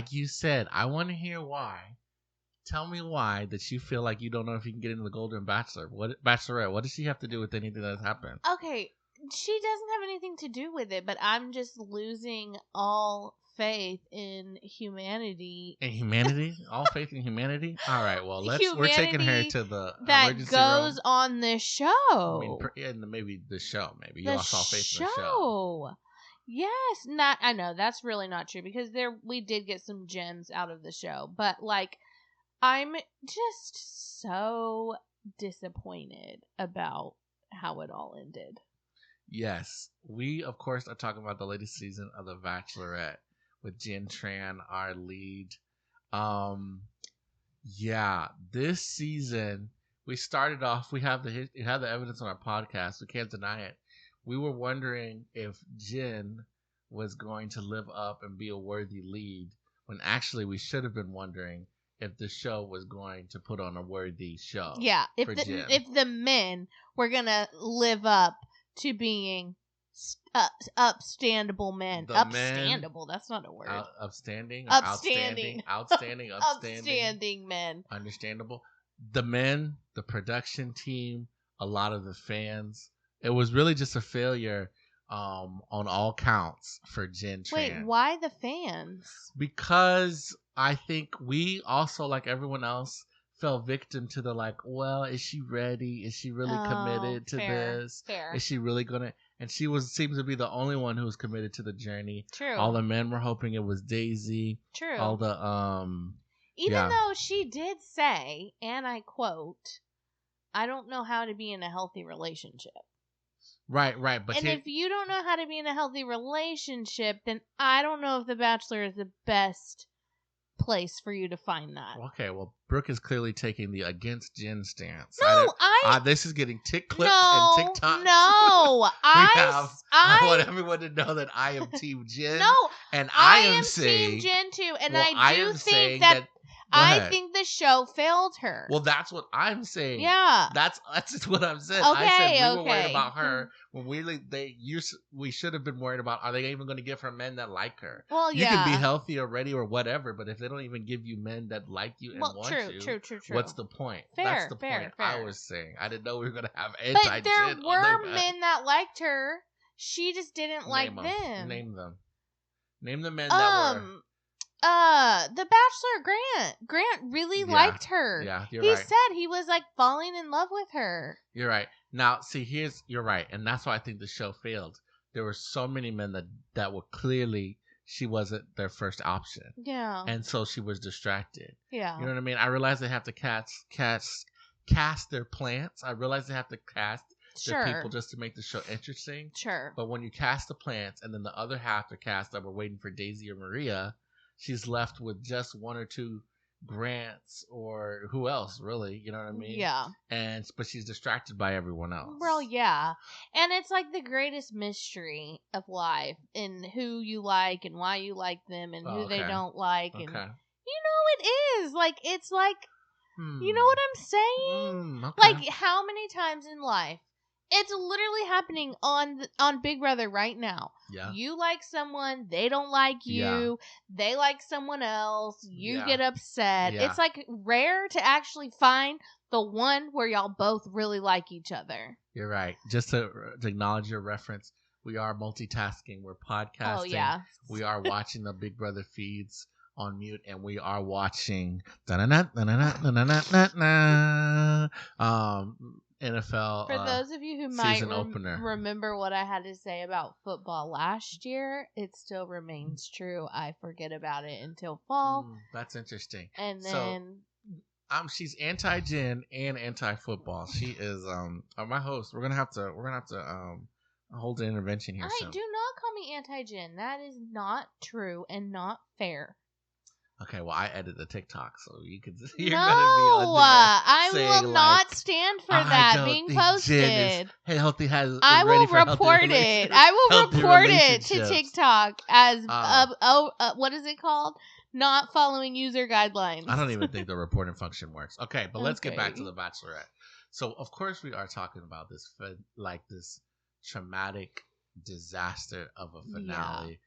like you said, I want to hear why. Tell me why that you feel like you don't know if you can get into the Golden Bachelorette. What does she have to do with anything that's happened? Okay, she doesn't have anything to do with it, but I'm just losing all faith in humanity. In humanity? All faith in humanity? All right, well, we're taking her to the that emergency goes room. on this show. I mean, maybe the show. Maybe you lost all faith in the show. Yes, I know that's really not true because we did get some gems out of the show, but like I'm just so disappointed about how it all ended. Yes, we of course are talking about the latest season of The Bachelorette with Jenn Tran, our lead. Yeah, this season we started off. We have the evidence on our podcast. We can't deny it. We were wondering if Jenn was going to live up and be a worthy lead, when actually we should have been wondering if the show was going to put on a worthy show. Yeah, if the men were gonna live up to being upstandable men. Upstandable, that's not a word. Upstanding? Outstanding. Outstanding. Upstanding men. Understandable. The men, the production team, a lot of the fans. It was really just a failure on all counts for Jenn Tran. Wait, why the fans? Because I think we also, like everyone else, fell victim to the like, well, is she ready? Is she really committed to this? Fair. Is she really gonna? And she seems to be the only one who was committed to the journey. True. All the men were hoping it was Daisy. True. All the Even though she did say, and I quote, "I don't know how to be in a healthy relationship." Right. But if you don't know how to be in a healthy relationship, then I don't know if The Bachelor is the best place for you to find that. Okay, well, Brooke is clearly taking the against Jenn stance. No, this is getting tick clips and TikToks. No, I want everyone to know that I am Team Jenn. No, and I am Team saying Jenn too, and well, I do think that I think the show failed her. Well, that's what I'm saying. Yeah, that's what I'm saying. Okay, I said we were worried about her when we should have been worried about, are they even going to give her men that like her? Well, you can be healthy or ready or whatever, but if they don't even give you men that like you and want you, true. What's the point? Fair, that's the fair, point fair. I was saying. I didn't know we were going to have anti-Jenn. But there were men that liked her. She just didn't like them. Name them. Name the men that were. The Bachelor Grant really liked her. Yeah, he said he was like falling in love with her. You're right. Now, see, you're right, and that's why I think the show failed. There were so many men that were clearly she wasn't their first option. Yeah. And so she was distracted. Yeah. You know what I mean? I realize they have to cast their plants. I realize they have to cast their people just to make the show interesting. Sure. But when you cast the plants and then the other half are cast that were waiting for Daisy or Maria, she's left with just one or two Grants or who else, really, you know what I mean? Yeah. But she's distracted by everyone else. Well, yeah. And it's like the greatest mystery of life, and who you like and why you like them and who they don't like. And it is. Like, it's like, you know what I'm saying? Like, how many times in life? It's literally happening on Big Brother right now. Yeah. You like someone, they don't like you. Yeah. They like someone else. You get upset. Yeah. It's like rare to actually find the one where y'all both really like each other. You're right. Just to acknowledge your reference, we are multitasking. We're podcasting. Oh, yeah. We are watching the Big Brother feeds on mute, and we are watching NFL. For those of you who might remember what I had to say about football last year, it still remains true. I forget about it until fall. That's interesting. And then she's anti-Jenn and anti-football. She is my host. We're gonna have to hold an intervention here. Do not call me anti-Jenn. That is not true and not fair. Okay, well, I edit the TikTok, so you're gonna be on there I will not stand for that being posted. Healthy has. I will report it. I will report it to TikTok as what is it called? Not following user guidelines. I don't even think the reporting function works. Okay, but let's get back to The Bachelorette. So, of course, we are talking about this traumatic disaster of a finale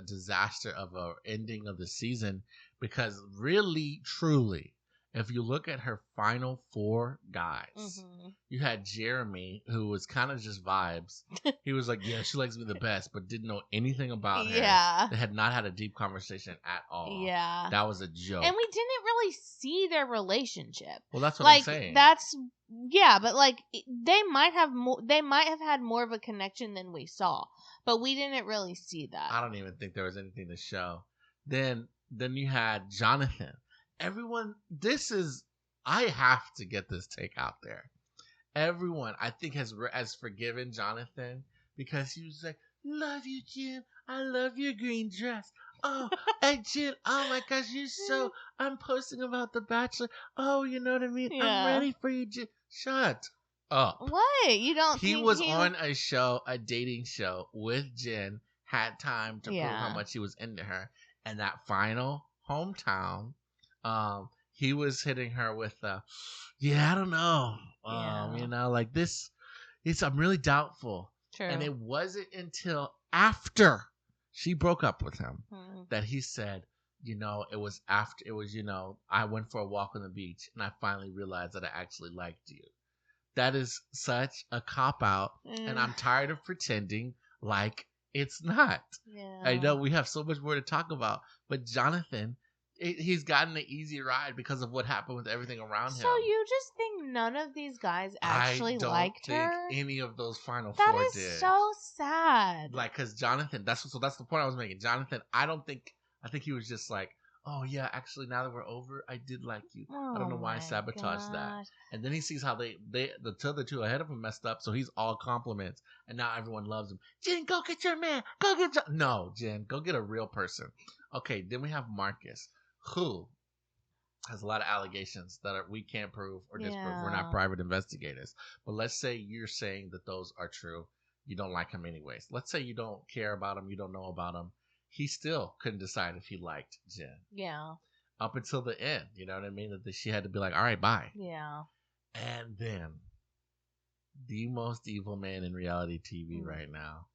disaster of a ending of the season, because really, truly, if you look at her final 4 guys, you had Jeremy, who was kind of just vibes. He was like, yeah, she likes me the best, but didn't know anything about her. Yeah. They had not had a deep conversation at all. Yeah. That was a joke. And we didn't really see their relationship. Well, that's what I'm saying. Yeah, but like they might have had more of a connection than we saw, but we didn't really see that. I don't even think there was anything to show. Then you had Jonathan. Everyone, I have to get this take out there. Everyone, I think, has forgiven Jonathan because he was like, love you, Jen. I love your green dress. Oh, and Jen, oh my gosh, I'm posting about The Bachelor. Oh, you know what I mean? Yeah. I'm ready for you, Jen. Shut up. What? You don't He was on a dating show with Jen, had time to prove how much he was into her. And that final hometown, he was hitting her with I don't know. You know, like this, I'm really doubtful. True. And it wasn't until after she broke up with him that he said, it was after, I went for a walk on the beach and I finally realized that I actually liked you. That is such a cop-out, and I'm tired of pretending like it's not. Yeah. I know we have so much more to talk about, but Jonathan, he's gotten an easy ride because of what happened with everything around him. So you just think none of these guys actually liked her? I don't think any of those final that 4 did. That is so sad. Like, because Jonathan, that's the point I was making. Jonathan, I think he was just like, oh yeah, actually now that we're over, I did like you. I don't know why I sabotaged that. And then he sees how the other 2 ahead of him messed up, so he's all compliments, and now everyone loves him. Jen, go get your man. Go get No, Jen, go get a real person. Okay, then we have Marcus, who has a lot of allegations that we can't prove or disprove. We're not private investigators. But let's say you're saying that those are true. You don't like him anyways. Let's say you don't care about him. You don't know about him. He still couldn't decide if he liked Jen. Yeah. Up until the end. You know what I mean? That she had to be like, all right, bye. Yeah. And then the most evil man in reality TV right now.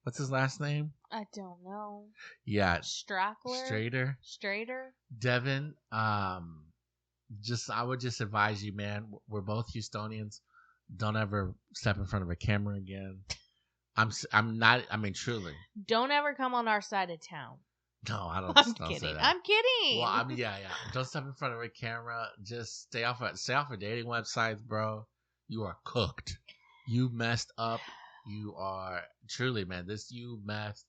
What's his last name? I don't know. Yeah. Strader. Devin. I would just advise you, man. We're both Houstonians. Don't ever step in front of a camera again. I'm not. I mean, truly. Don't ever come on our side of town. No, I don't. I'm don't kidding. Say that. I'm kidding. Well, yeah. Don't step in front of a camera. Just stay off of dating websites, bro. You are cooked. You messed up. You are truly, man. You messed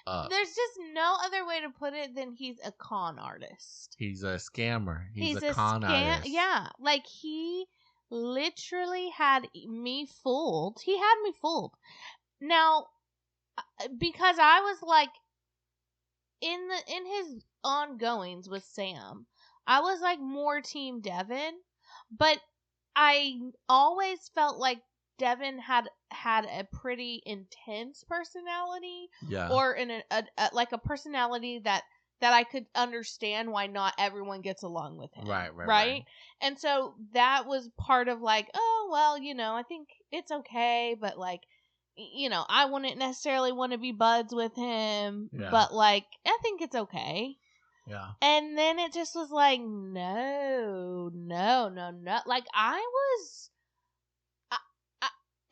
up. There's just no other way to put it than he's a con artist. He's a scammer. He's a con artist. Yeah, like he literally had me fooled. He had me fooled. Now, because I was like, in his ongoings with Sam, I was like more team Devin, but I always felt like Devin had a pretty intense personality, or like a personality that I could understand why not everyone gets along with him. Right. And so that was part of like, oh well, I think it's okay, but like, I wouldn't necessarily want to be buds with him, but like, I think it's okay. Yeah. And then it just was like, no. Like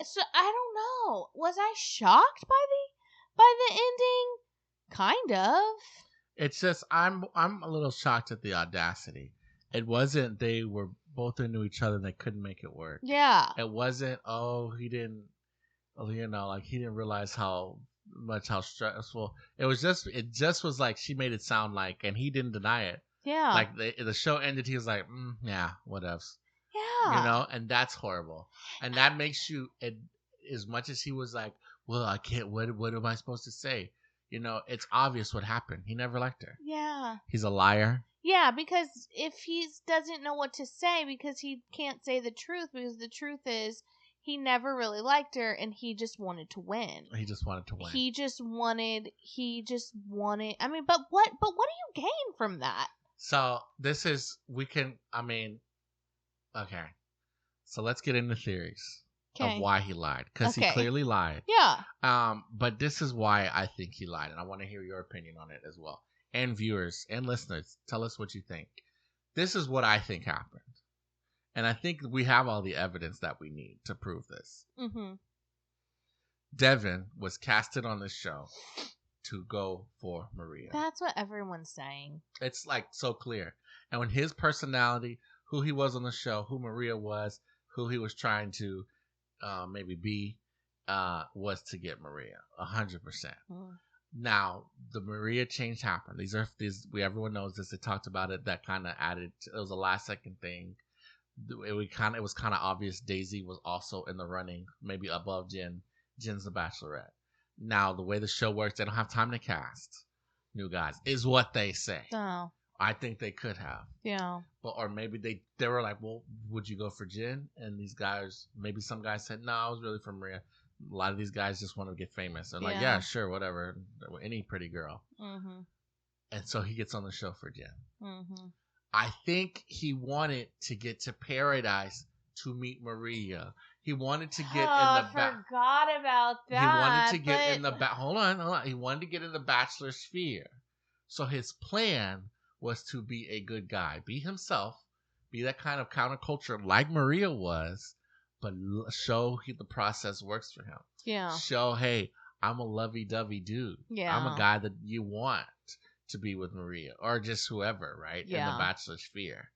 so I don't know. Was I shocked by the ending? Kind of. It's just I'm a little shocked at the audacity. It wasn't they were both into each other and they couldn't make it work. Yeah. It wasn't he didn't like he didn't realize how stressful it just was like she made it sound like, and he didn't deny it. Yeah. Like the show ended, he was like, yeah, what else? Yeah. And that's horrible. And that makes you, as much as he was like, well, I can't, what am I supposed to say? It's obvious what happened. He never liked her. Yeah. He's a liar. Yeah, because if he doesn't know what to say, because he can't say the truth, because the truth is he never really liked her and he just wanted to win. He just wanted to win. He just wanted, I mean, but what do you gain from that? So this is, okay. So let's get into theories. of why he lied, because he clearly lied. Yeah. But this is why I think he lied, and I want to hear your opinion on it as well. And viewers and listeners, tell us what you think. This is what I think happened, and I think we have all the evidence that we need to prove this. Mm-hmm. Devin was casted on this show to go for Maria. That's what everyone's saying. It's like so clear. And when his personality, who he was on the show, who Maria was, who he was trying to maybe be, was to get Maria 100%. Now the Maria change happened. Everyone knows this. They talked about it. That kind of added. It was a last second thing. It was kind of obvious. Daisy was also in the running, maybe above Jenn. Jenn's the Bachelorette. Now the way the show works, they don't have time to cast new guys, is what they say. Oh. I think they could have. Yeah. But or maybe they were like, well, would you go for Jenn? And these guys, maybe some guys said, no, I was really for Maria. A lot of these guys just want to get famous. They're like, yeah, sure, whatever. Any pretty girl. Mm-hmm. And so he gets on the show for Jenn. Mm-hmm. I think he wanted to get to paradise to meet Maria. He wanted to get in the I forgot about that. He wanted to get in the hold on. He wanted to get in the Bachelor sphere. So his plan was to be a good guy, be himself, be that kind of counterculture like Maria was, but show the process works for him. Yeah. Show, hey, I'm a lovey-dovey dude. Yeah. I'm a guy that you want to be with Maria or just whoever, right? Yeah. In the Bachelor sphere.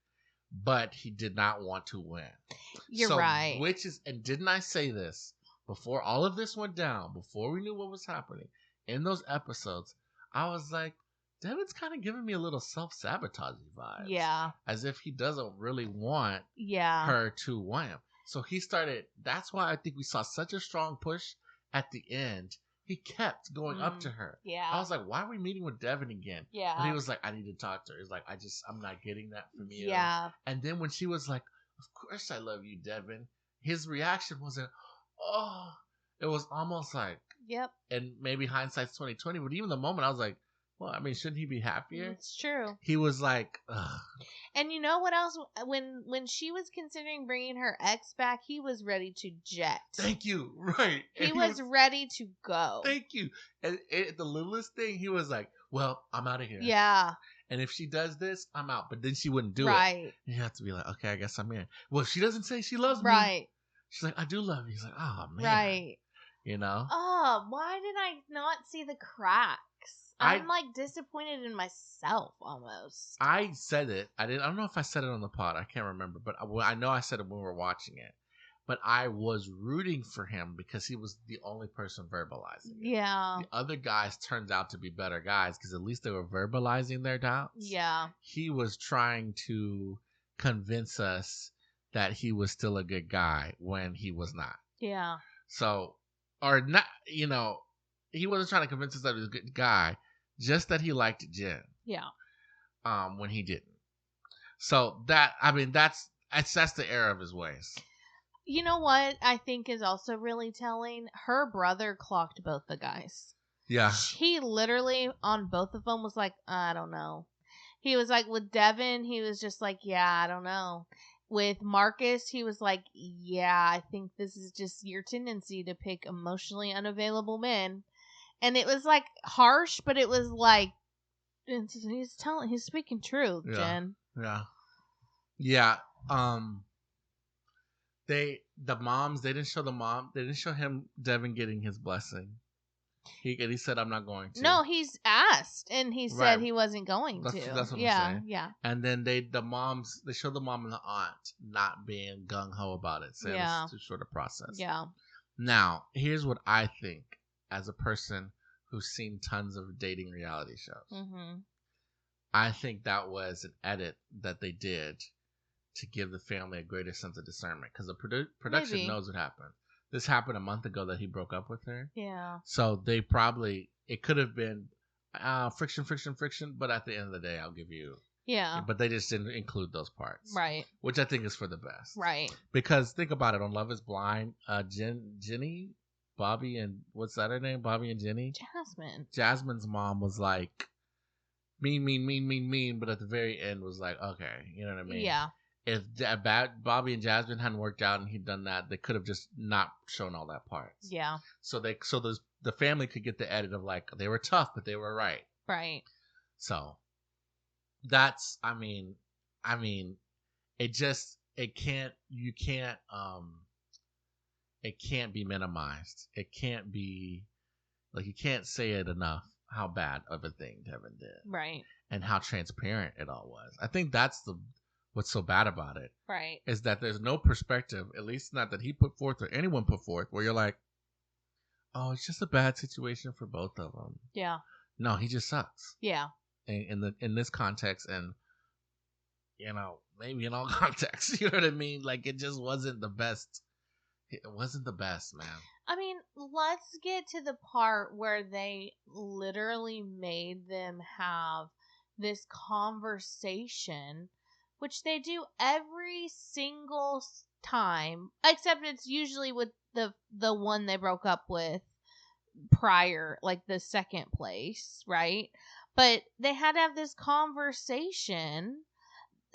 But he did not want to win. You're right. And didn't I say this before all of this went down, before we knew what was happening in those episodes? I was like, Devin's kind of giving me a little self-sabotaging vibes. Yeah. As if he doesn't really want her to want him. So he started, that's why I think we saw such a strong push at the end. He kept going up to her. Yeah. I was like, why are we meeting with Devin again? Yeah. And he was like, I need to talk to her. He's like, I'm not getting that from you. Yeah. And then when she was like, of course I love you, Devin. His reaction wasn't, oh, it was almost like, yep. And maybe hindsight's 20/20, but even the moment I was like, well, I mean, shouldn't he be happier? It's true. He was like, ugh. And you know what else? When she was considering bringing her ex back, he was ready to jet. Thank you. Right. He was ready to go. Thank you. And the littlest thing, he was like, well, I'm out of here. Yeah. And if she does this, I'm out. But then she wouldn't do it. Right. You have to be like, okay, I guess I'm in. Well, she doesn't say she loves me. Right. She's like, I do love you. He's like, oh, man. Right. You know? Oh, why did I not see the cracks? I'm like disappointed in myself almost. I said it. I don't know if I said it on the pod. I can't remember. But I know I said it when we were watching it. But I was rooting for him because he was the only person verbalizing it. Yeah. The other guys turned out to be better guys because at least they were verbalizing their doubts. Yeah. He was trying to convince us that he was still a good guy when he was not. Yeah. So, or not, you know, he wasn't trying to convince us that he was a good guy, just that he liked Jenn. Yeah. When he didn't. So that's the error of his ways. You know what I think is also really telling? Her brother clocked both the guys. Yeah. He literally, on both of them, was like, I don't know. He was like, with Devin, he was just like, yeah, I don't know. With Marcus, he was like, yeah, I think this is just your tendency to pick emotionally unavailable men. And it was like harsh, but it was like, he's speaking truth, Jenn. Yeah. Yeah. They didn't show him, Devin, getting his blessing. He said, I'm not going to. No, he's asked, and he said he wasn't going to. That's what I'm saying. Yeah. And then they show the mom and the aunt not being gung-ho about it, saying it's too short a process. Yeah. Now, here's what I think as a person who's seen tons of dating reality shows. Mm-hmm. I think that was an edit that they did to give the family a greater sense of discernment, because the production knows what happened. This happened a month ago that he broke up with her. Yeah. So it could have been friction, but at the end of the day, I'll give you. Yeah. But they just didn't include those parts. Right. Which I think is for the best. Right. Because think about it, on Love is Blind, Jenny, Bobby, and what's that her name? Bobby and Jenny? Jasmine's mom was like mean, but at the very end was like, okay, you know what I mean? Yeah. if Bobby and Jasmine hadn't worked out and he'd done that, they could have just not shown all that parts. Yeah. So the family could get the edit of like they were tough, but they were right. Right. So that's it can't be minimized. It can't be like you can't say it enough how bad of a thing Devin did. Right. And how transparent it all was. I think that's what's so bad about it. Right. Is that there's no perspective, at least not that he put forth or anyone put forth, where you're like, oh, it's just a bad situation for both of them. Yeah. No, he just sucks. Yeah. In this context, and maybe in all contexts, you know what I mean? Like it just wasn't the best. It wasn't the best, man. I mean, let's get to the part where they literally made them have this conversation, which they do every single time, except it's usually with the one they broke up with prior, like the second place, right? But they had to have this conversation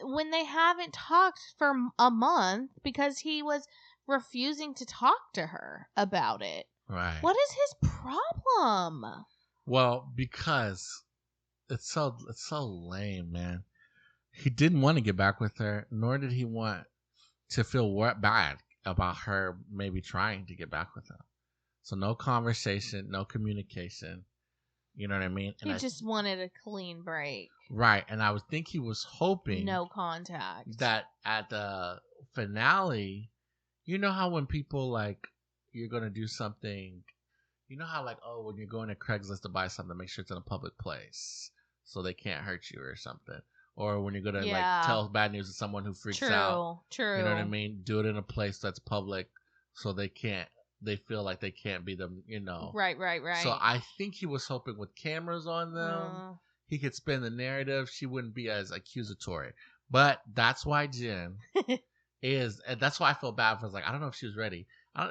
when they haven't talked for a month because he was refusing to talk to her about it. Right. What is his problem? Well, because it's so lame, man. He didn't want to get back with her, nor did he want to feel bad about her maybe trying to get back with him. So no conversation, no communication. You know what I mean? And he just wanted a clean break. Right. And I would think he was hoping no contact. That at the finale, you know how when people like you're gonna do something, you know how like, oh, when you're going to Craigslist to buy something, make sure it's in a public place so they can't hurt you or something. Or when you're gonna like tell bad news to someone who freaks out. True. You know what I mean? Do it in a place that's public so they feel like they can't be them, Right. So I think he was hoping with cameras on them, he could spin the narrative. She wouldn't be as accusatory. But that's why Jenn and that's why I feel bad for. Like, I don't know if she was ready.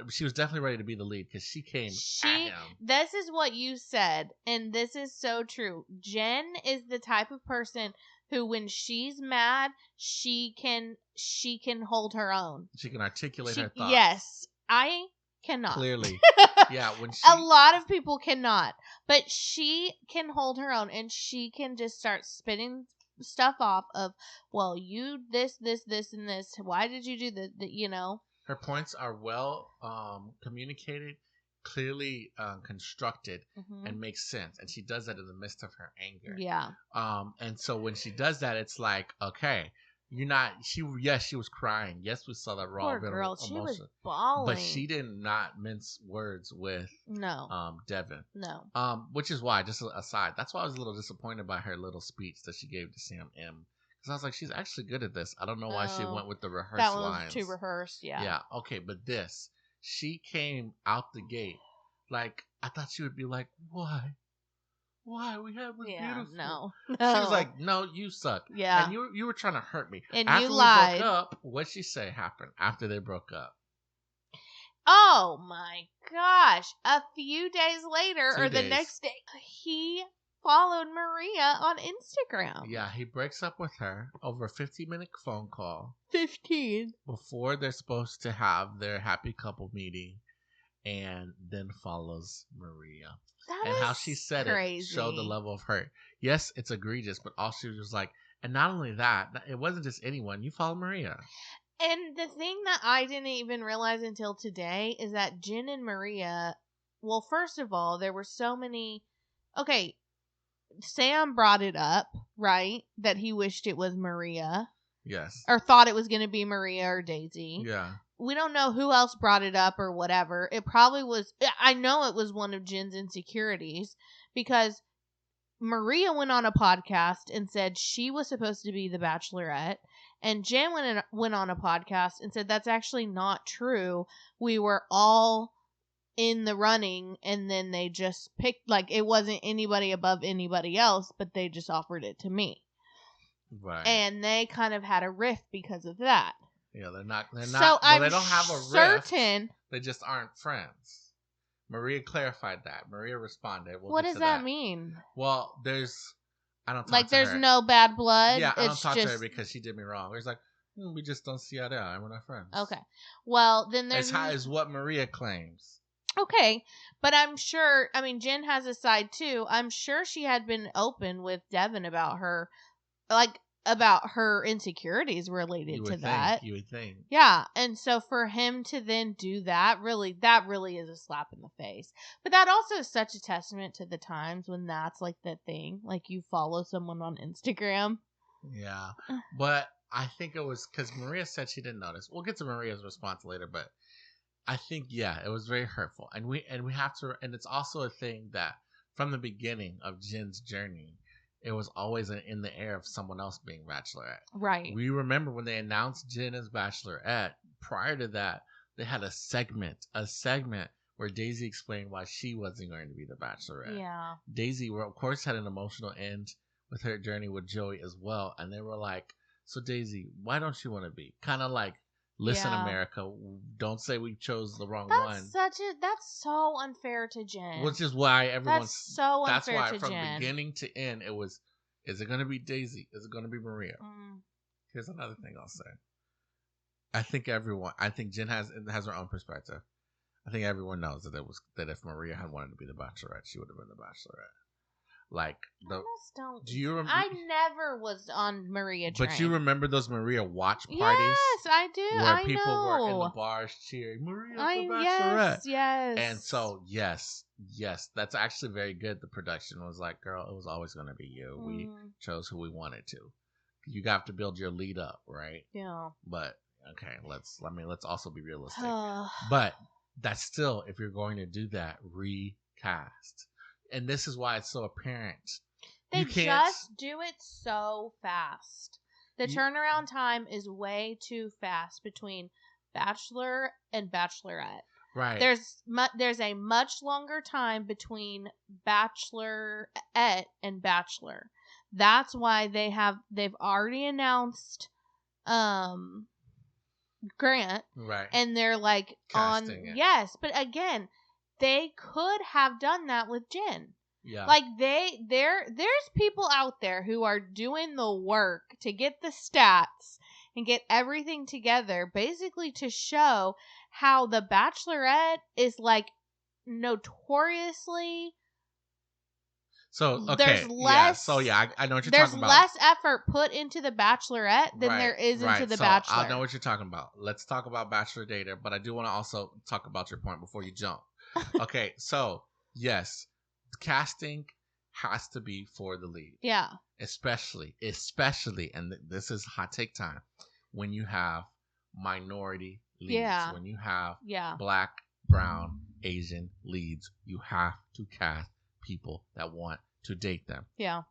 She was definitely ready to be the lead because she came at him. This is what you said, and this is so true. Jenn is the type of person who, when she's mad, she can hold her own. She can articulate her thoughts. Yes, I cannot. Clearly. Yeah, when a lot of people cannot, but she can hold her own, and she can just start spitting stuff off of, well, you this and this, why did you do that, her points are well communicated, clearly constructed, and makes sense, and she does that in the midst of her anger. And so when she does that, it's like, okay, she was crying. Yes, we saw that raw poor girl, emotion. she was bawling, but she did not mince words with Devin. No. Which is why, just aside, that's why I was a little disappointed by her little speech that she gave to Sam M. Because I was like, she's actually good at this. I don't know why she went with the rehearsed lines. That one was too rehearsed, yeah. Yeah, okay, but she came out the gate like, I thought she would be like, why? We had was beautiful. No. She was like, no, you suck. Yeah. And you were trying to hurt me. And after you lied. Broke up, what'd she say happened after they broke up? Oh my gosh. A few days later, the next day, he followed Maria on Instagram. Yeah, he breaks up with her over a 15-minute phone call. 15. Before they're supposed to have their happy couple meeting, and then follows Maria. And how she said it showed the level of hurt. Yes, it's egregious, but also she was like, and not only that, it wasn't just anyone. You follow Maria. And the thing that I didn't even realize until today is that Jenn and Maria, well, first of all, there were so many. Okay, Sam brought it up, right? That he wished it was Maria. Yes. Or thought it was going to be Maria or Daisy. Yeah. We don't know who else brought it up or whatever. It probably was. I know it was one of Jenn's insecurities because Maria went on a podcast and said she was supposed to be the Bachelorette. And Jenn went on a podcast and said that's actually not true. We were all in the running and then they just picked, like, it wasn't anybody above anybody else, but they just offered it to me. Right. And they kind of had a rift because of that. Yeah, they're not. So they don't have a rift. They just aren't friends. Maria clarified that. Maria responded. What does that mean? Well, I don't talk to her. Like, there's no bad blood. Yeah, I don't talk to her because she did me wrong. It's like, We just don't see eye to eye. We're not friends. Okay. Well, then there's... As high as what Maria claims. Okay. But I'm sure... I mean, Jen has a side, too. I'm sure she had been open with Devin about her... Like, about her insecurities related to that. You would think. Yeah. And so for him to then do that really is a slap in the face. But that also is such a testament to the times when that's like the thing. Like you follow someone on Instagram. Yeah. But I think it was because Maria said she didn't notice. We'll get to Maria's response later, but I think, yeah, it was very hurtful. And we have to, and it's also a thing that from the beginning of Jen's journey, it was always in the air of someone else being Bachelorette. Right. We remember when they announced Jenn as Bachelorette, prior to that, they had a segment where Daisy explained why she wasn't going to be the Bachelorette. Yeah. Daisy, of course, had an emotional end with her journey with Joey as well. And they were like, so Daisy, why don't you want to be? Kind of like, listen, America, don't say we chose the wrong one. That's so unfair to Jen. Which is why everyone's... That's so unfair to Jen. That's why from beginning to end, it was, is it going to be Daisy? Is it going to be Maria? Here's another thing I'll say. I think Jen has her own perspective. I think everyone knows that if Maria had wanted to be the Bachelorette, she would have been the Bachelorette. Like do you remember? I never was on Maria train. But you remember those Maria watch parties? Yes, I do. Where people were in the bars cheering, Maria's the Bachelorette. Yes. And so yes, that's actually very good. The production was like, girl, it was always going to be you. We chose who we wanted to. You have to build your lead up, right? Yeah. But okay, let's also be realistic. But that's still, if you're going to do that, recast. And this is why it's so apparent. They just do it so fast. The turnaround time is way too fast between Bachelor and Bachelorette. Right. There's a much longer time between Bachelorette and Bachelor. That's why they've already announced Grant. Right. And they're like casting it. Yes, but again, they could have done that with Jen. Yeah. Like there's people out there who are doing the work to get the stats and get everything together basically to show how the Bachelorette is like notoriously... So, okay. There's less, I know what you're talking about. There's less effort put into the Bachelorette than there is into the Bachelor. I know what you're talking about. Let's talk about Bachelor Data, but I do want to also talk about your point before you jump. Okay, so, yes, casting has to be for the lead. Yeah. Especially, and this is hot take time, when you have minority leads, when you have Black, brown, Asian leads, you have to cast people that want to date them. Yeah.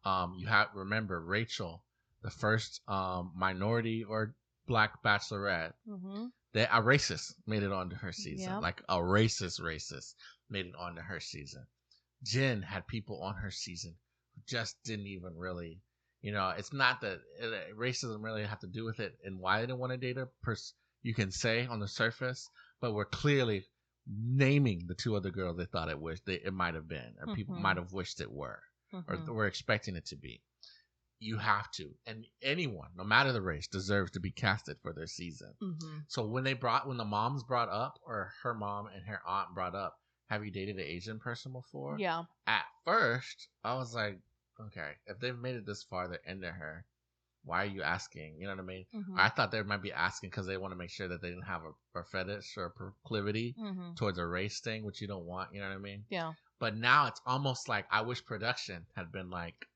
Remember Rachel, the first minority or Black Bachelorette. Mm-hmm. A racist made it onto her season. Yep. Like a racist made it onto her season. Jen had people on her season who just didn't even really, it's not that racism really have to do with it and why they didn't want to date her. You can say on the surface, but we're clearly naming the two other girls they thought it might have been, or people might have wished it were, or were expecting it to be. You have to, and anyone, no matter the race, deserves to be casted for their season. Mm-hmm. So when the moms brought up, or her mom and her aunt brought up, have you dated an Asian person before? Yeah. At first, I was like, okay, if they've made it this far, they're into her. Why are you asking? You know what I mean? Mm-hmm. I thought they might be asking because they want to make sure that they didn't have a fetish or a proclivity towards a race thing, which you don't want. You know what I mean? Yeah. But now it's almost like I wish production had been like,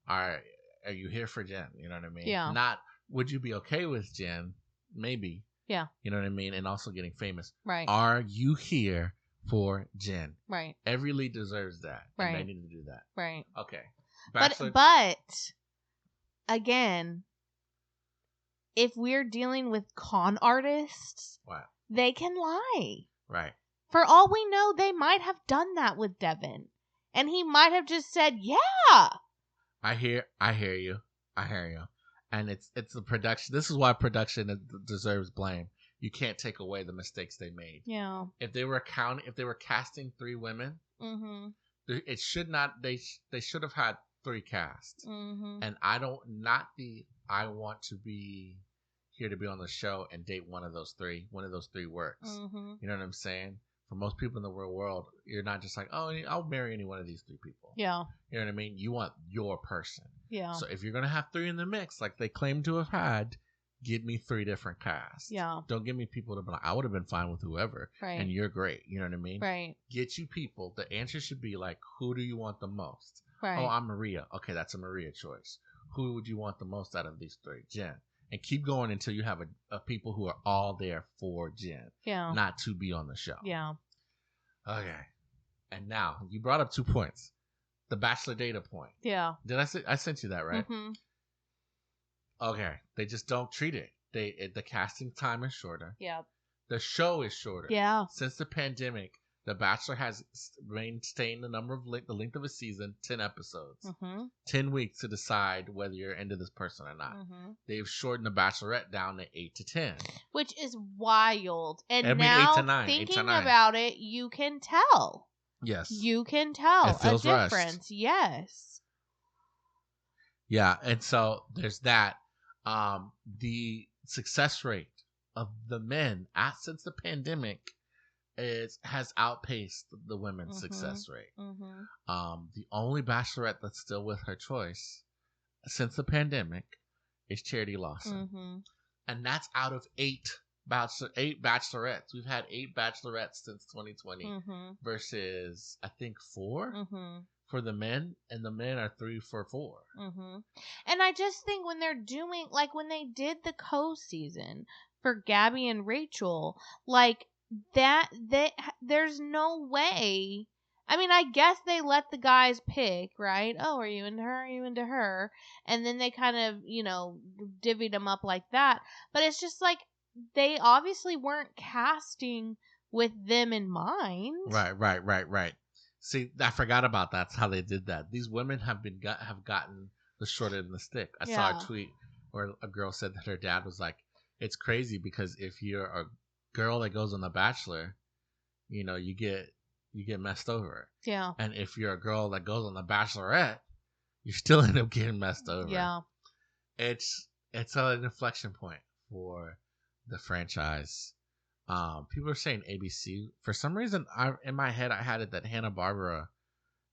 all right, are you here for Jen? You know what I mean? Yeah. Not, would you be okay with Jen? Maybe. Yeah. You know what I mean? And also getting famous. Right. Are you here for Jen? Right. Every lead deserves that. Right. And they need to do that. Right. Okay. But again, if we're dealing with con artists, they can lie. Right. For all we know, they might have done that with Devin. And he might have just said, yeah. I hear you. And it's the production. This is why production deserves blame. You can't take away the mistakes they made. Yeah. If they were casting 3 women, it should not. They should have had 3 casts. Mm-hmm. And I want to be here to be on the show and date one of those three. One of those three works. Mm-hmm. You know what I'm saying? For most people in the real world, you're not just like, oh, I'll marry any one of these three people. Yeah. You know what I mean? You want your person. Yeah. So if you're going to have three in the mix, like they claim to have had, give me three different casts. Yeah. Don't give me people to be like, I would have been fine with whoever. Right. And you're great. You know what I mean? Right. Get you people. The answer should be like, who do you want the most? Right. Oh, I'm Maria. Okay, that's a Maria choice. Who would you want the most out of these three? Jen. And keep going until you have a people who are all there for Jen. Yeah. Not to be on the show. Yeah. Okay. And now, you brought up 2 points. The Bachelor data point. Yeah. Did I sent you that, right? Mm-hmm. Okay. They just don't treat it. The casting time is shorter. Yeah. The show is shorter. Yeah. Since the pandemic, The Bachelor has maintained the length of a season, 10 episodes. 10 weeks to decide whether you're into this person or not. They've shortened The Bachelorette down to 8 to 10. Which is wild. And I mean, now, 8 to 9, thinking 8 to 9. about it, you can tell. Yes. You can tell it feels a difference. Rushed. Yes. Yeah, and so there's that. The success rate of the men since the pandemic has outpaced the women's success rate. The only Bachelorette that's still with her choice since the pandemic is Charity Lawson, and that's out of 8 Bachelorettes. We've had 8 Bachelorettes since 2020 versus I think 4 for the men, and the men are 3 for 4. And I just think when they're doing, like when they did the co-season for Gabby and Rachel, like that, there's no way. I mean, I guess they let the guys pick, right? Oh, are you into her? Are you into her? And then they kind of, divvied them up like that. But it's just like they obviously weren't casting with them in mind. Right. See, I forgot about that. That's how they did that. These women have gotten the short end of the stick. I saw a tweet where a girl said that her dad was like, "It's crazy because if you're a girl that goes on The Bachelor, you get messed over. Yeah. And if you're a girl that goes on The Bachelorette, you still end up getting messed over. Yeah. It's an inflection point for the franchise. People are saying ABC. For some reason, in my head, I had it that Hanna-Barbera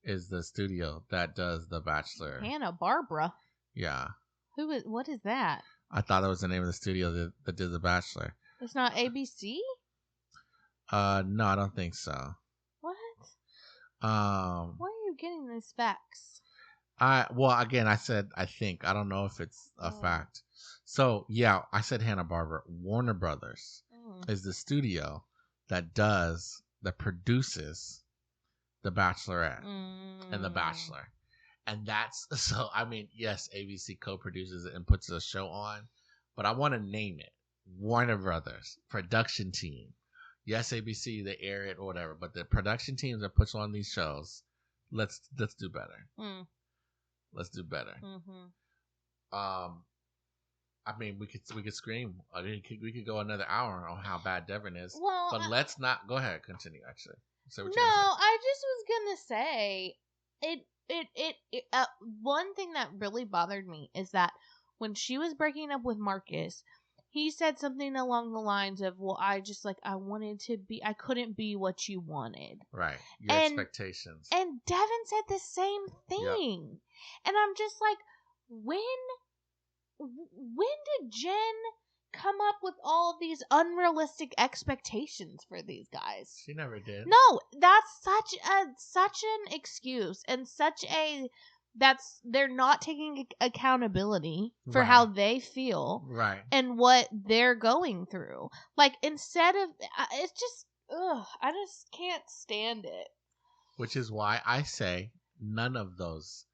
is the studio that does The Bachelor. Hanna-Barbera? Yeah. What is that? I thought that was the name of the studio that did The Bachelor. It's not ABC? No, I don't think so. What? Where are you getting these facts? Again, I said I think. I don't know if it's a fact. So, yeah, I said Hanna-Barbera. Warner Brothers is the studio that produces The Bachelorette and The Bachelor. And that's, so, I mean, yes, ABC co-produces it and puts a show on, but I want to name it Warner Brothers production team. Yes, ABC, they air it or whatever, but the production teams that puts on these shows, let's do better. Let's do better. I mean, we could scream. We could go another hour on how bad Devin is. Well, but let's not go ahead. Continue. Actually, I just was gonna say it. One thing that really bothered me is that when she was breaking up with Marcus, he said something along the lines of, "Well, I couldn't be what you wanted." Right. Your expectations. And Devin said the same thing. Yep. And I'm just like, when did Jen come up with all of these unrealistic expectations for these guys? She never did. No, that's such an excuse and they're not taking accountability for how they feel, right, and what they're going through. Like, instead of, it's just, I just can't stand it. Which is why I say none of those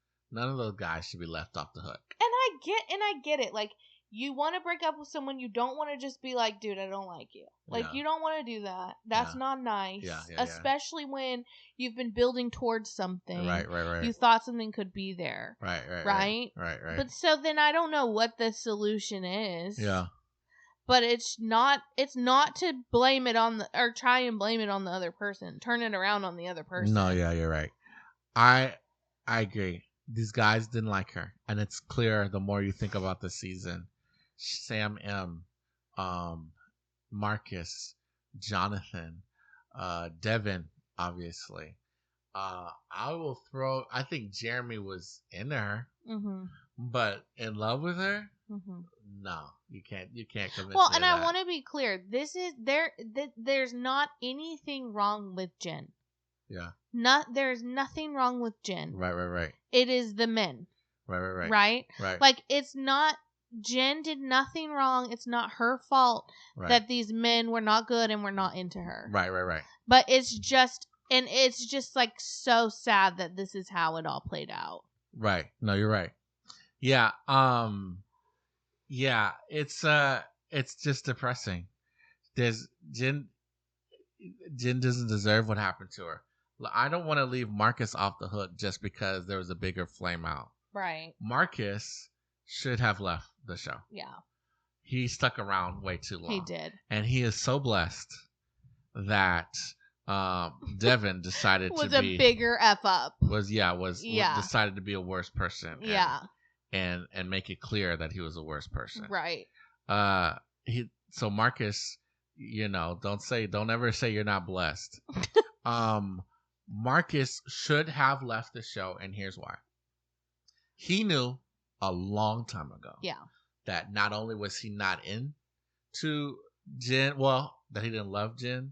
guys should be left off the hook. And I get it. Like, you want to break up with someone, you don't want to just be like, dude, I don't like you. Like, you don't want to do that. That's not nice. Especially when you've been building towards something. Right. You thought something could be there. Right. But so then I don't know what the solution is. Yeah. But it's not to blame it on or try and blame it on the other person. Turn it around on the other person. No, yeah, you're right. I agree. These guys didn't like her. And it's clear the more you think about the season. Sam M. Marcus, Jonathan, Devin, obviously. I think Jeremy was into her, but in love with her? No, you can't convince me. And I want to be clear. There's not anything wrong with Jen. Yeah. There's nothing wrong with Jen. Right. It is the men. Right. Like, it's not, Jen did nothing wrong. It's not her fault that these men were not good and were not into her. Right. But it's just like so sad that this is how it all played out. Right. No, you're right. Yeah. Yeah, it's just depressing. There's Jen doesn't deserve what happened to her. I don't want to leave Marcus off the hook just because there was a bigger flame out. Right. Marcus should have left the show. Yeah. He stuck around way too long. He did. And he is so blessed that Devin decided to be... Was a bigger F up. Decided to be a worse person. And make it clear that he was a worse person. Right. So Marcus, don't ever say you're not blessed. Marcus should have left the show, and here's why. He knew a long time ago that not only was he not into Jen, that he didn't love Jen,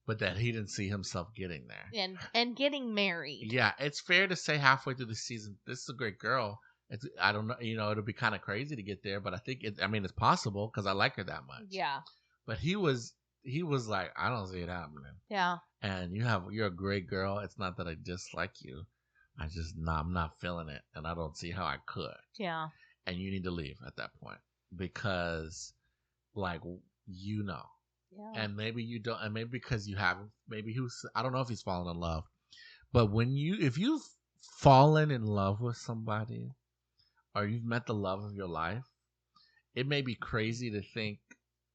but that he didn't see himself getting there. And getting married. Yeah, it's fair to say halfway through the season, this is a great girl. I don't know, it'll be kind of crazy to get there, but I think it's possible because I like her that much. Yeah. But he was like, I don't see it happening. Yeah. And you're a great girl. It's not that I dislike you. I'm not feeling it, and I don't see how I could. Yeah. And you need to leave at that point because, Yeah. And maybe you don't, and maybe because you haven't. Maybe I don't know if he's fallen in love, but if you've fallen in love with somebody, or you've met the love of your life, it may be crazy to think,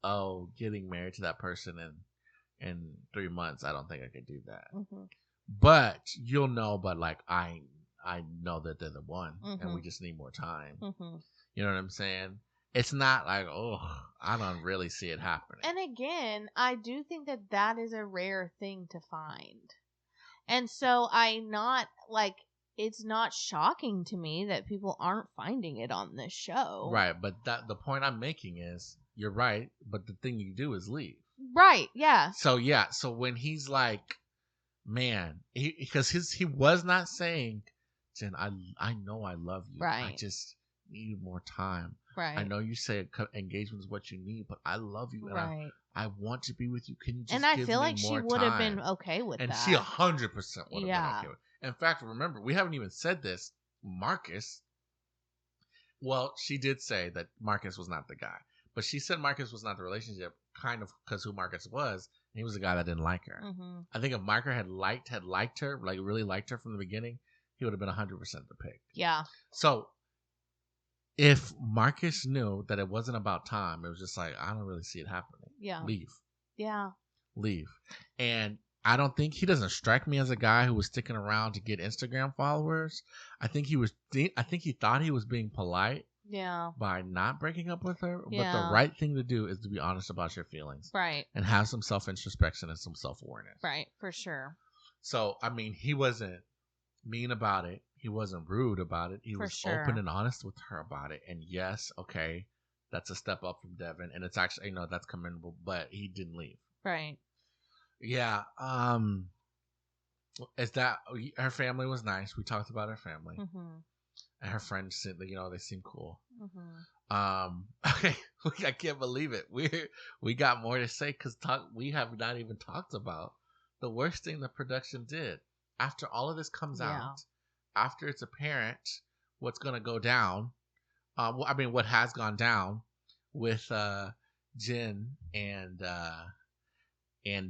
oh, getting married to that person in 3 months, I don't think I could do that. Mm-hmm. But you'll know, I know that they're the one, and we just need more time. Mm-hmm. You know what I'm saying? It's not like, oh, I don't really see it happening. And again, I do think that is a rare thing to find. And so it's not shocking to me that people aren't finding it on this show. Right, but the point I'm making is, you're right, but the thing you do is leave. Right, yeah. So when he's like, man, because he was not saying, Jen, I know I love you. Right. I just need more time. Right. I know you say engagement is what you need, but I love you, and I want to be with you. Can you just give me more time? And I feel like she would have been okay with that. And she 100% would have been okay with it. In fact, remember, we haven't even said this. Marcus, she did say that Marcus was not the guy. But she said Marcus was not the relationship, kind of because who Marcus was. And he was a guy that didn't like her. Mm-hmm. I think if Marcus had liked her, really liked her from the beginning, he would have been 100% the pick. Yeah. So if Marcus knew that it wasn't about time, it was just like, I don't really see it happening. Yeah. Leave. Yeah. Leave. And I don't think he doesn't strike me as a guy who was sticking around to get Instagram followers. I think he thought he was being polite. Yeah. By not breaking up with her. Yeah. But the right thing to do is to be honest about your feelings. Right. And have some self-introspection and some self-awareness. Right. For sure. So, he wasn't mean about it. He wasn't rude about it. He was open and honest with her about it. And yes, okay, that's a step up from Devin. And it's actually, that's commendable. But he didn't leave. Right. Yeah. Is that her family was nice. We talked about her family. Mm-hmm. And her friends, they seem cool. Mm-hmm. Okay, I can't believe it. We got more to say because we have not even talked about the worst thing the production did. After all of this comes out, after it's apparent what's going to go down, what has gone down with Jenn and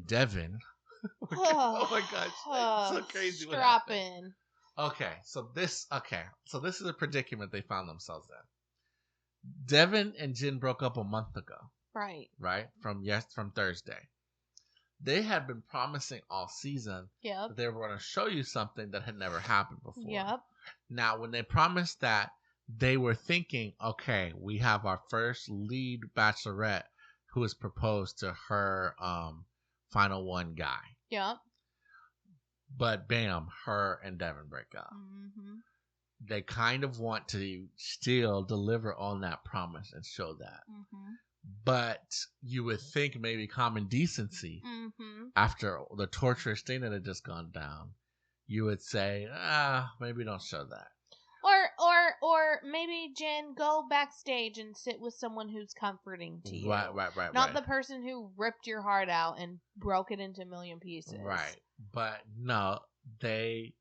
Devin. Oh my gosh, it's so crazy. Strap in. Okay, so this is a predicament they found themselves in. Devin and Jenn broke up a month ago. Right. Right? From Thursday. They had been promising all season that they were going to show you something that had never happened before. Yep. Now, when they promised that, they were thinking, okay, we have our first lead Bachelorette who has proposed to her final one guy. Yep. But bam, her and Devin break up. Mm-hmm. They kind of want to still deliver on that promise and show that. Mm-hmm. But you would think maybe common decency, after the torturous thing that had just gone down, you would say, maybe don't show that. Or maybe, Jen, go backstage and sit with someone who's comforting to you. Right. Not the person who ripped your heart out and broke it into a million pieces. Right. But no, they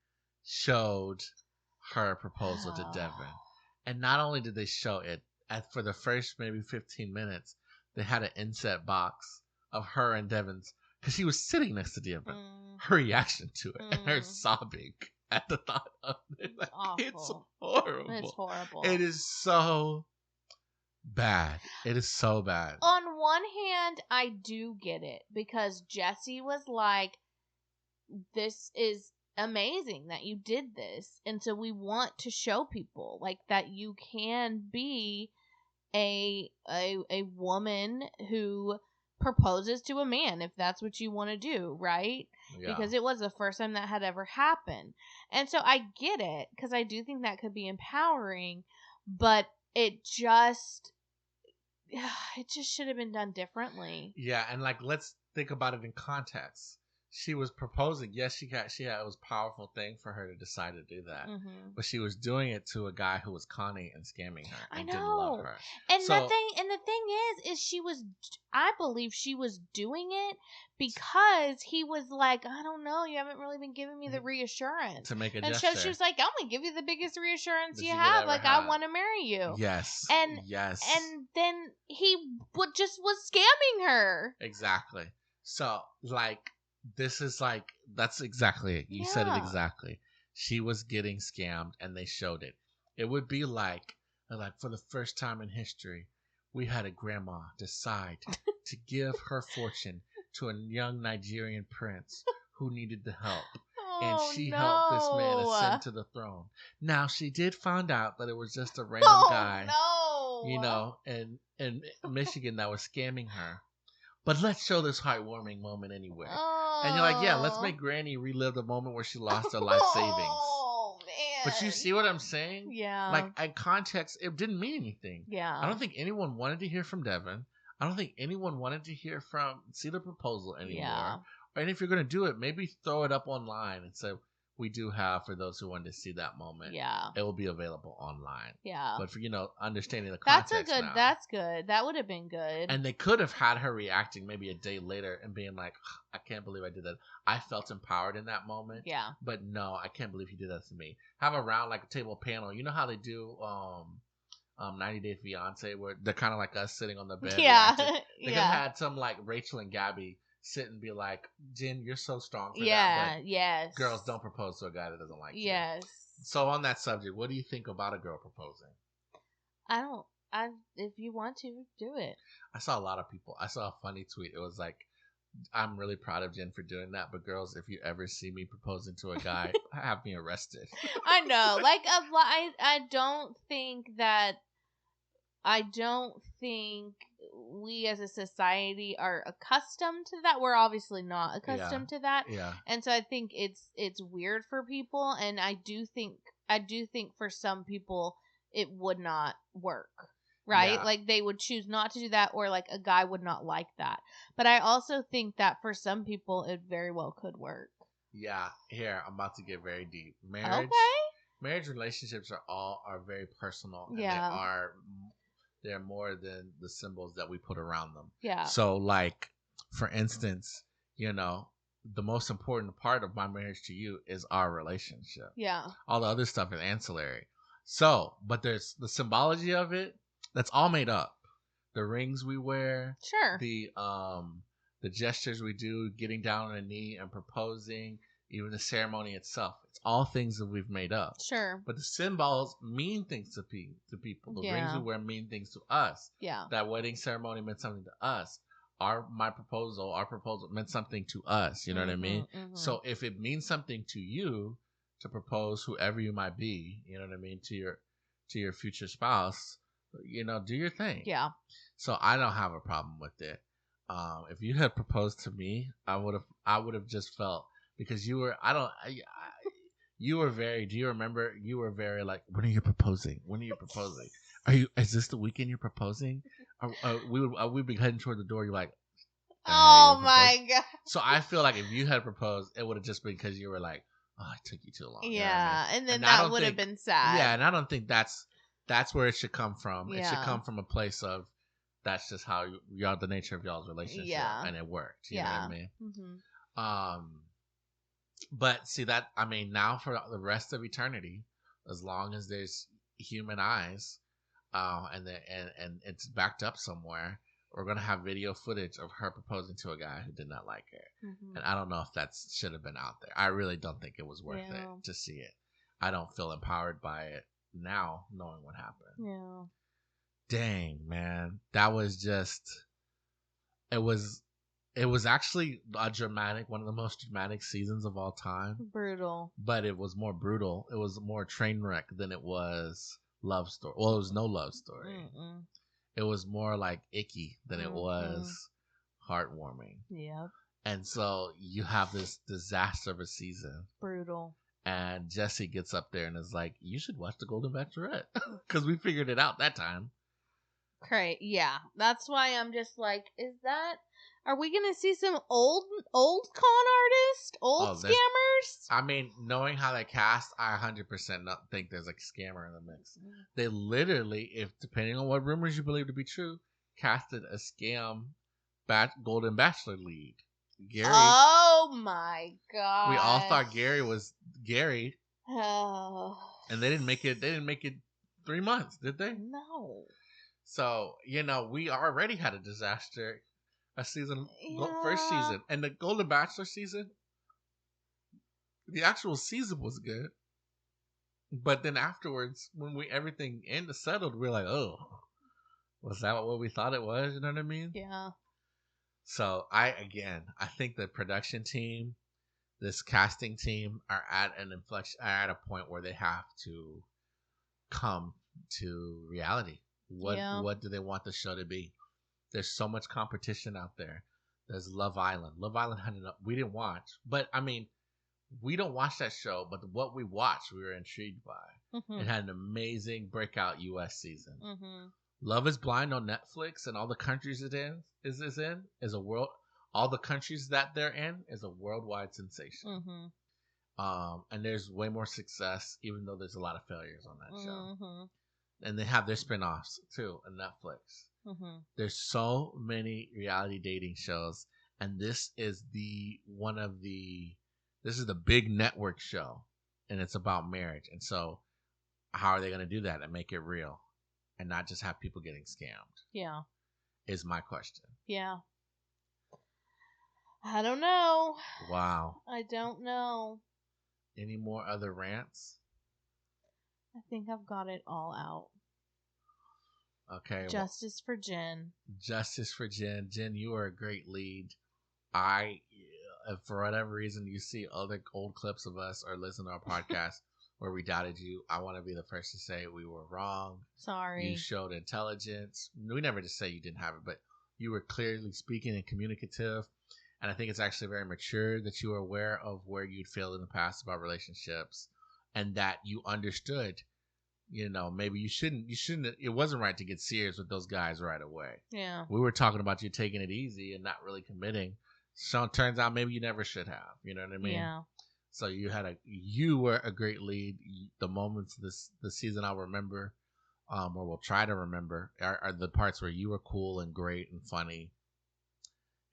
showed her proposal to Devin. And not only did they show it, for the first maybe 15 minutes, they had an inset box of her and Devin's, because she was sitting next to Devin. Her reaction to it and her sobbing at the thought of it. Like, it's horrible. It's horrible. It is so bad. It is so bad. On one hand, I do get it, because Jesse was like, this is amazing that you did this, and so we want to show people like that you can be a woman who proposes to a man if that's what you want to do, right? Yeah. Because it was the first time that had ever happened. And so I get it, because I do think that could be empowering, but it just should have been done differently. Yeah, and like, let's think about it in context. She was proposing. Yes, it was a powerful thing for her to decide to do that. Mm-hmm. But she was doing it to a guy who was conning and scamming her and didn't love her. And the thing is I believe she was doing it because he was like, I don't know, you haven't really been giving me the reassurance. To make a gesture. And so she was like, I'm going to give you the biggest reassurance you have. Like, I want to marry you. Yes. And then he was scamming her. Exactly. So, like, that's exactly it. You said it exactly. She was getting scammed and they showed it. It would be like for the first time in history, we had a grandma decide to give her fortune to a young Nigerian prince who needed the help. And she helped this man ascend to the throne. Now, she did find out that it was just a random guy, in Michigan that was scamming her. But let's show this heartwarming moment anyway. And you're like, yeah, let's make Granny relive the moment where she lost her life savings. Oh, man. But you see what I'm saying? Yeah. Like, in context, it didn't mean anything. Yeah. I don't think anyone wanted to hear from Devin. I don't think anyone wanted to see the proposal anymore. Yeah. And if you're going to do it, maybe throw it up online and say, we do have, for those who wanted to see that moment, it will be available online. Yeah. But for, understanding the context That's good. That would have been good. And they could have had her reacting maybe a day later and being like, I can't believe I did that. I felt empowered in that moment. Yeah. But no, I can't believe he did that to me. Have a round, like a table panel. You know how they do 90 Day Fiance, where they're kind of like us sitting on the bed. Yeah. They could have had some like Rachel and Gabby sit and be like, Jen, you're so strong for that. But yes. Girls, don't propose to a guy that doesn't like you. Yes. So on that subject, what do you think about a girl proposing? If you want to, do it. I saw a lot of people. I saw a funny tweet. It was like, I'm really proud of Jen for doing that, but girls, if you ever see me proposing to a guy, have me arrested. I know. Like, I don't think we as a society are accustomed to that. We're obviously not accustomed to that. Yeah. And so I think it's weird for people, and I do think for some people it would not work. Right? Yeah. Like, they would choose not to do that, or like a guy would not like that. But I also think that for some people it very well could work. Yeah. Here, I'm about to get very deep. Marriage relationships are very personal, and they're more than the symbols that we put around them. Yeah. So, like, for instance, the most important part of my marriage to you is our relationship. Yeah. All the other stuff is ancillary. So, but there's the symbology of it. That's all made up. The rings we wear. Sure. The gestures we do, getting down on a knee and proposing, even the ceremony itself. It's all things that we've made up. Sure. But the symbols mean things to people. The rings we wear mean things to us. Yeah. That wedding ceremony meant something to us. Our proposal meant something to us. You know what I mean? Mm-hmm. So if it means something to you to propose whoever you might be, you know what I mean, to your future spouse, do your thing. Yeah. So I don't have a problem with it. If you had proposed to me, I would have just felt, because you were, you were very, do you remember, you were very like, when are you proposing? When are you proposing? Is this the weekend you're proposing? We'd be heading toward the door. You're like, oh my God. So I feel like if you had proposed, it would have just been because you were like, oh, it took you too long. Yeah. You know what I mean? And then that would have been sad. Yeah. And I don't think that's where it should come from. Yeah. It should come from a place of, that's just how y'all, the nature of y'all's relationship. Yeah. And it worked. You know what I mean? Mm-hmm. But see that, I mean, now for the rest of eternity, as long as there's human eyes, and it's backed up somewhere, we're gonna have video footage of her proposing to a guy who did not like her. Mm-hmm. And I don't know if that should have been out there. I really don't think it was worth it to see it. I don't feel empowered by it now, knowing what happened. Yeah. Dang, man, that was just. It was actually one of the most dramatic seasons of all time. Brutal. But it was more brutal. It was more train wreck than it was love story. Well, it was no love story. Mm-mm. It was more like icky than it was heartwarming. Yeah. And so you have this disaster of a season. Brutal. And Jesse gets up there and is like, you should watch The Golden Bachelorette. Because we figured it out that time. Great. Yeah. That's why I'm just like, are we going to see some old con artists? Scammers? I mean, knowing how they cast, I 100% not think there's a scammer in the mix. They literally, if depending on what rumors you believe to be true, casted a scam Golden Bachelor lead. Gary. Oh my God. We all thought Gary was Gary. Oh. And they didn't make it 3 months, did they? No. So, we already had a disaster. First season, and the Golden Bachelor season, the actual season was good, but then afterwards, when everything settled, we're like, oh, was that what we thought it was? You know what I mean? Yeah. So I think the production team, this casting team, are at a point where they have to come to reality. What do they want the show to be? There's so much competition out there. There's Love Island. Love Island had enough. We didn't watch. But, I mean, we don't watch that show. But what we watched, we were intrigued by. Mm-hmm. It had an amazing breakout U.S. season. Mm-hmm. Love is Blind on Netflix, and all the countries all the countries that they're in is a worldwide sensation. Mm-hmm. And there's way more success, even though there's a lot of failures on that show. Mm-hmm. And they have their spinoffs, too, on Netflix. Mm-hmm. There's so many reality dating shows, and this is the big network show, and it's about marriage. And so, how are they going to do that and make it real, and not just have people getting scammed? Yeah, is my question. Yeah, I don't know. Wow, I don't know. Any more other rants? I think I've got it all out. Okay. Justice for Jenn. Justice for Jenn. Jenn, you are a great lead. For whatever reason, you see other old clips of us or listen to our podcast where we doubted you. I want to be the first to say we were wrong. Sorry. You showed intelligence. We never just say you didn't have it, but you were clearly speaking and communicative. And I think it's actually very mature that you were aware of where you'd failed in the past about relationships, and that you understood. Maybe you shouldn't, it wasn't right to get serious with those guys right away. Yeah. We were talking about you taking it easy and not really committing. So it turns out maybe you never should have. You know what I mean? Yeah. So you were a great lead. The moments the season I'll remember, or we'll try to remember, are the parts where you were cool and great and funny.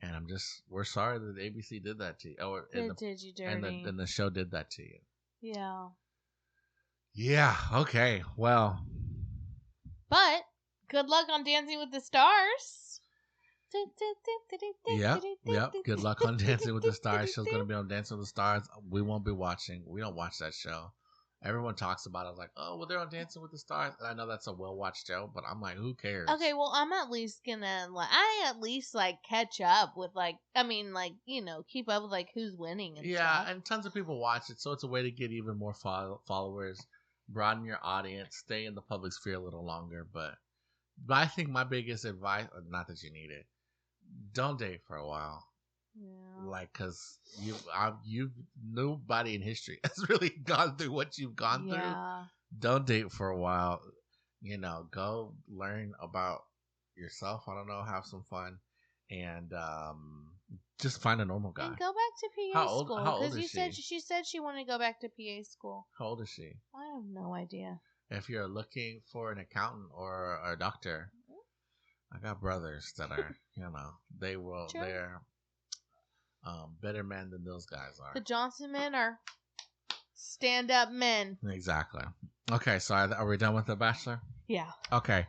And we're sorry that ABC did that to you. Did you dirty. And the show did that to you. Yeah. Yeah, okay, well. But, good luck on Dancing with the Stars. Yep, good luck on Dancing with the Stars. Show's going to be on Dancing with the Stars. We won't be watching. We don't watch that show. Everyone talks about it. I was like, oh, well, they're on Dancing with the Stars. And I know that's a well-watched show, but I'm like, who cares? Okay, well, I'm at least gonna, catch up with, keep up with, who's winning and stuff. Yeah, and tons of people watch it, so it's a way to get even more followers, broaden your audience, stay in the public sphere a little longer, but But I think my biggest advice, not that you need it, don't date for a while. Yeah. Like, cause you've nobody in history has really gone through what you've gone through. Don't date for a while. Go learn about yourself. I don't know, have some fun, and just find a normal guy. And go back to PA school. How old is she? She said she wanted to go back to PA school. How old is she? I have no idea. If you're looking for an accountant or a doctor, I got brothers that are, they will. Sure. They're better men than those guys are. The Johnson men are stand-up men. Exactly. Okay, so are we done with The Bachelor? Yeah. Okay.